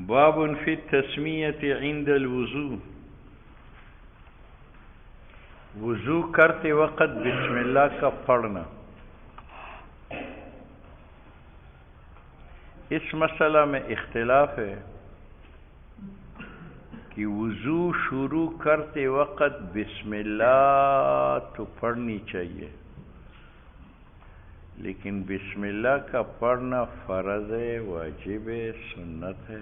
باب فی التسمیۃ عند الوضو، وضو کرتے وقت بسم اللہ کا پڑھنا۔ اس مسئلہ میں اختلاف ہے کہ وضو شروع کرتے وقت بسم اللہ تو پڑھنی چاہیے، لیکن بسم اللہ کا پڑھنا فرض ہے، واجب ہے، سنت ہے۔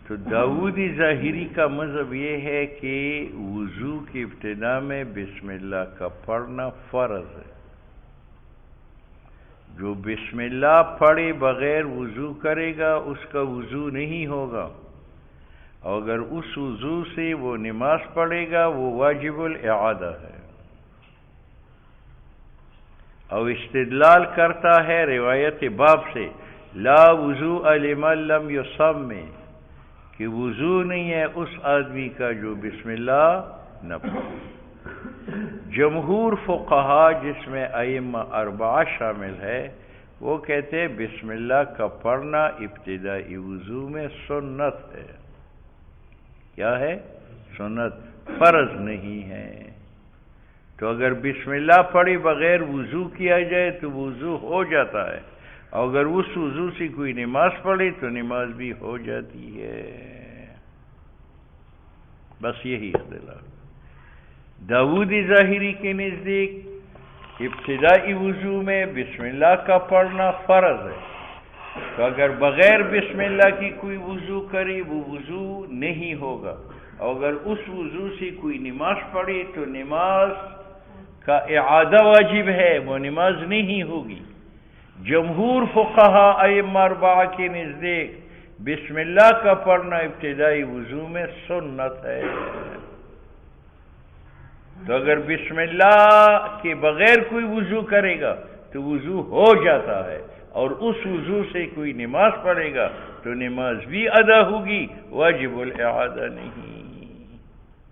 تو داؤدی ظاہری کا مذہب یہ ہے کہ وضو کی ابتدا میں بسم اللہ کا پڑھنا فرض ہے۔ جو بسم اللہ پڑھے بغیر وضو کرے گا اس کا وضو نہیں ہوگا، اور اگر اس وضو سے وہ نماز پڑھے گا وہ واجب الاعادہ ہے۔ اور استدلال کرتا ہے روایت باب سے، لا وضوء لمن لم یسمی، کہ وضو نہیں ہے اس آدمی کا جو بسم اللہ نہ پڑھے۔ جمہور فقہا جس میں ائمہ اربعہ شامل ہے وہ کہتے ہیں بسم اللہ کا پڑھنا ابتدائی وضو میں سنت ہے۔ کیا ہے؟ سنت، فرض نہیں ہے۔ تو اگر بسم اللہ پڑھی بغیر وضو کیا جائے تو وضو ہو جاتا ہے، اور اگر اس وضو سے کوئی نماز پڑھے تو نماز بھی ہو جاتی ہے۔ بس یہی اختلاف۔ داؤدی ظاہری کے نزدیک ابتدائی وضو میں بسم اللہ کا پڑھنا فرض ہے، تو اگر بغیر بسم اللہ کی کوئی وضو کرے وہ وضو نہیں ہوگا، اور اگر اس وضو سے کوئی نماز پڑھے تو نماز کا اعادہ واجب ہے، وہ نماز نہیں ہوگی۔ جمہور فقہا ائمہ اربعہ کے نزدیک بسم اللہ کا پڑھنا ابتدائی وضو میں سنت ہے۔ تو اگر بسم اللہ کے بغیر کوئی وضو کرے گا تو وضو ہو جاتا ہے، اور اس وضو سے کوئی نماز پڑھے گا تو نماز بھی ادا ہوگی، واجب الاعادہ نہیں۔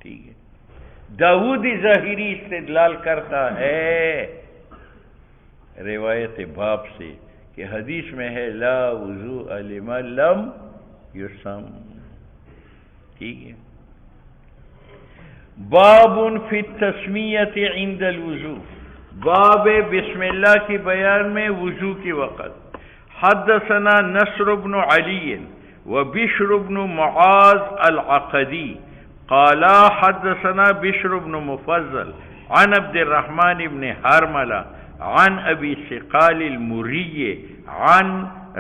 ٹھیک ہے۔ داؤدی ظاہری استدلال کرتا ہے روایت باب سے کہ حدیث میں ہے لا وضوء لمن لم یسم۔ ٹھیک ہے۔ باب فی التسمیۃ عند الوضو، باب بسم اللہ کے بیان میں وضو کے وقت۔ حدثنا نصر بن علی وبشر بن معاذ العقدی قال حدثنا بشر بن مفضل عن عبد الرحمن بن حرملہ عن ابی ثقال المری عن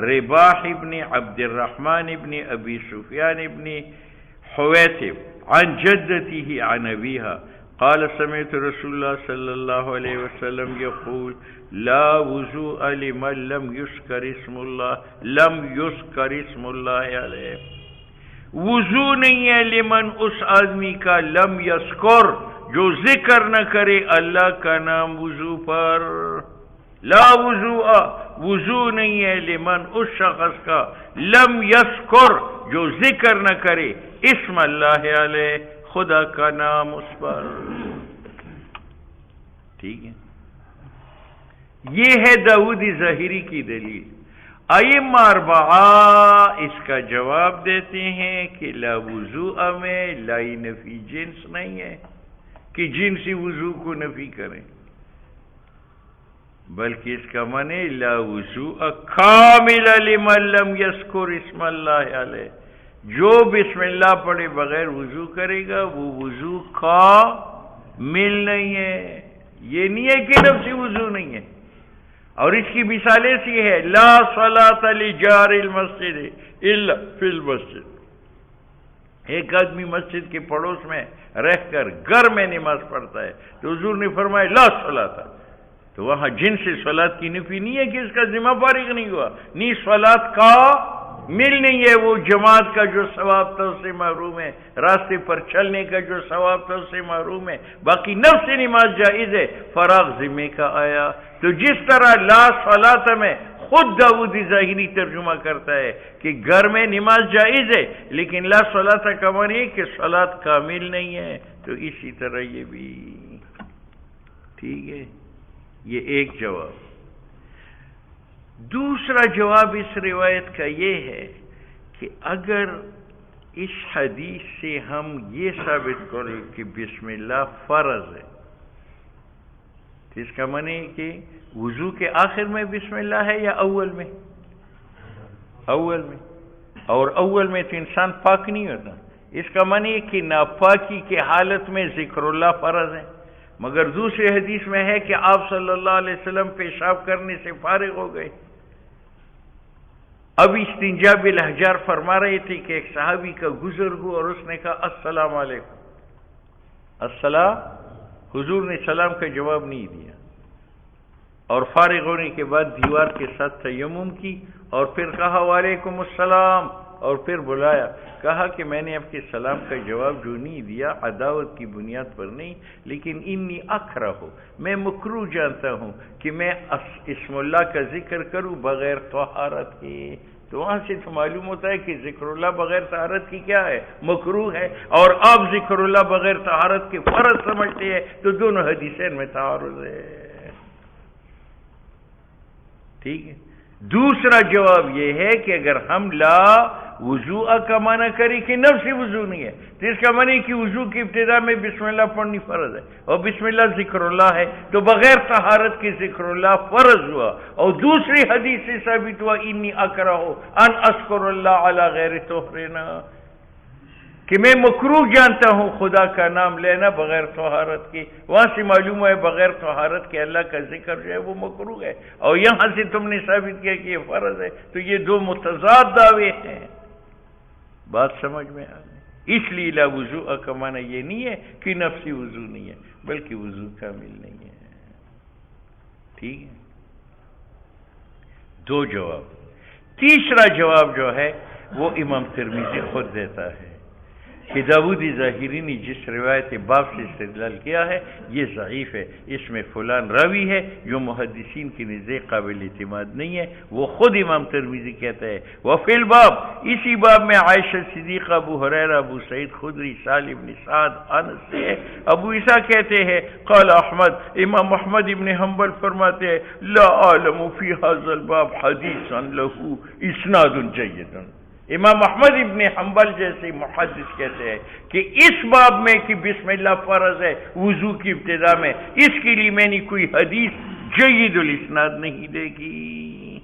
رباح بن عبد الرحمن بن ابی سفیان بن حویتب عن جدته عن ابیہا قال سمعت رسول اللہ صلی اللہ علیہ وسلم یقول لا وضوء لمن لم یذکر اسم اللہ علیہ، وضو نہیں ہے لمن اس آدمی کا لم یذکر جو ذکر نہ کرے اللہ کا نام وضو پر۔ لا وضوء، وضو نہیں ہے لمن اس شخص کا لم یذکر جو ذکر نہ کرے اسم اللہ علیہ خدا کا نام اس پر۔ ٹھیک ہے۔ یہ ہے داؤدی ظاہری کی دلیل۔ ائمہ اربعہ اس کا جواب دیتے ہیں کہ لا وضوء میں لا نفی جنس نہیں ہے کہ جنسی وضو کو نفی کریں، بلکہ اس کا معنی لا وضوء کامل لمن لم یذکر اسم اللہ علیہ، جو بسم اللہ پڑھے بغیر وضو کرے گا وہ وضو کامل نہیں ہے۔ یہ نہیں ہے کہ نفسی وضو نہیں ہے۔ اور اس کی مثال ایسی ہے لا صلاۃ لجار المسجد الا فی المسجد، ایک آدمی مسجد کے پڑوس میں رہ کر گھر میں نماز پڑھتا ہے تو حضور نے فرمایا لا صلاۃ، تو وہاں جن سے صلاۃ کی نفی نہیں ہے کہ اس کا ذمہ فارغ نہیں ہوا، نہیں صلاۃ کا مل نہیں ہے، وہ جماعت کا جو ثواب تھا اس سے محروم ہے، راستے پر چلنے کا جو ثواب تھا اس سے محروم ہے، باقی نفس نماز جائز ہے، فراغ ذمے کا آیا۔ تو جس طرح لا صلاۃ میں خود داؤدی ظاہری ترجمہ کرتا ہے کہ گھر میں نماز جائز ہے، لیکن لا صلاۃ کا معنی ہے کہ صلاۃ کامل نہیں ہے، تو اسی طرح یہ بھی۔ ٹھیک ہے۔ یہ ایک جواب۔ دوسرا جواب اس روایت کا یہ ہے کہ کہ اگر اس حدیث سے ہم یہ ثابت کریں کہ بسم اللہ فرض ہے، تو اس کا معنی ہے کہ وضو کے آخر میں بسم اللہ ہے یا اول میں؟ اول میں، اور اول میں تو انسان پاک نہیں ہوتا، اس کا معنی ہے کہ ناپاکی کے حالت میں ذکر اللہ فرض ہے۔ مگر دوسری حدیث میں ہے کہ آپ صلی اللہ علیہ وسلم پیشاب کرنے سے فارغ ہو گئے، اب استنجا بالاحجار فرما رہے تھے کہ ایک صحابی کا گزر ہوا اور اس نے کہا السلام علیکم، السلام، حضور نے سلام کا جواب نہیں دیا، اور فارغ ہونے کے بعد دیوار کے ساتھ تیمم کی اور پھر کہا وعلیکم السلام، اور پھر بلایا، کہا کہ میں نے آپ کے سلام کا جواب جو نہیں دیا عداوت کی بنیاد پر نہیں، لیکن انی اکرہ ہو، میں مکروہ جانتا ہوں کہ میں اسم اللہ کا ذکر کروں بغیر طہارت کے۔ تو وہاں سے تو معلوم ہوتا ہے کہ ذکر اللہ بغیر طہارت کی کیا ہے؟ مکروہ ہے، اور آپ ذکر اللہ بغیر طہارت کے فرض سمجھتے ہیں، تو دونوں حدیثین میں تعارض ہے۔ ٹھیک ہے، دوسرا جواب یہ ہے کہ اگر ہم لا وضوء کا معنی کریں کہ نفسی وضو نہیں ہے، تو اس کا معنی کہ وضو کی ابتدا میں بسم اللہ پڑھنی فرض ہے، اور بسم اللہ ذکر اللہ ہے، تو بغیر طہارت کے ذکر اللہ فرض ہوا، اور دوسری حدیث سے ثابت ہوا انی اکرہ ان اذکر اللہ علی غیر طہرنا، کہ میں مکروہ جانتا ہوں خدا کا نام لینا بغیر طہارت کے۔ وہاں سے معلوم ہے بغیر طہارت کے اللہ کا ذکر جو ہے وہ مکروہ ہے، اور یہاں سے تم نے ثابت کیا کہ یہ فرض ہے، تو یہ دو متضاد دعوے ہیں۔ بات سمجھ میں آ گئی؟ اس لیے لا وضوء کا معنی یہ نہیں ہے کہ نفسی وضو نہیں ہے، بلکہ وضو کامل نہیں ہے۔ ٹھیک ہے، دو جواب۔ تیسرا جواب جو ہے وہ امام ترمذی خود دیتا ہے کہ داؤد ظاہری نے جس روایت باب سے استدلال کیا ہے یہ ضعیف ہے، اس میں فلان راوی ہے جو محدثین کے نزدیک قابل اعتماد نہیں ہے، وہ خود امام ترمذی کہتا ہے۔ وفی الباب، اسی باب میں عائشہ صدیقہ، ابو ہریرہ، ابو سعید خدری، سالم بن سعد، انس سے ہے۔ ابو عیسیٰ کہتے ہیں قال احمد، امام احمد ابن حنبل فرماتے ہیں لا اعلم فی هذا الباب حدیثا له اسناد جید۔ امام احمد ابن حنبل جیسے محدث کہتے ہیں کہ اس باب میں کہ بسم اللہ فرض ہے وضو کی ابتدا میں، اس کے لیے میں نے کوئی حدیث جید الاسناد نہیں دیکھی۔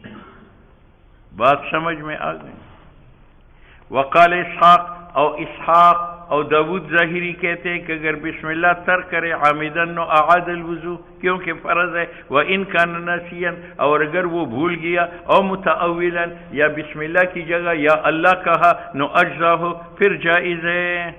بات سمجھ میں آ گئی؟ وقال اسحاق، اور اسحاق اور داؤد ظاہری کہتے ہیں کہ اگر بسم اللہ ترک کرے عامدن نو اعاد الوضو، کیونکہ فرض ہے، وَإِن كَانَ نَاسِيًا، اور اگر وہ بھول گیا، اور متأولا، یا بسم اللہ کی جگہ یا اللہ کہا، نو اجزا ہو، پھر جائز ہے۔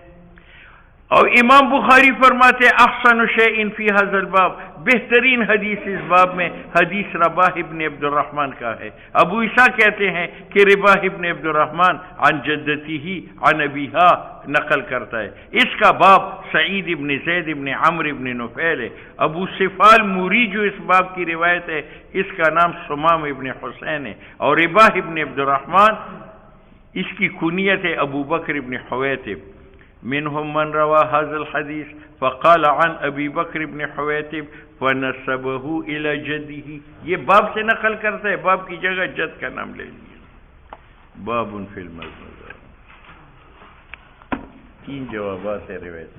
اور امام بخاری فرماتے احسن شیء فی ھذا الباب، بہترین حدیث اس باب میں حدیث رباح ابن عبد الرحمن کا ہے۔ ابو عیسیٰ کہتے ہیں کہ رباح ابن عبد الرحمن عن جدتہ عن ابیہا نقل کرتا ہے۔ اس کا باب سعید ابن زید ابن عمرو ابن نفیل ہے۔ ابو سفال موری جو اس باب کی روایت ہے، اس کا نام سمام ابن حسین ہے، اور رباح ابن عبد الرحمن اس کی کنیت ہے ابو بکر ابن حویتب۔ منهم من روى هذا الحديث فقال عن ابی بکر ابن حویتب فنسبه الى جده، یہ باب سے نقل کرتا ہے، باب کی جگہ جد کا نام لے لیا۔ باب فی المزمزہ، تین جوابات ہے روایت۔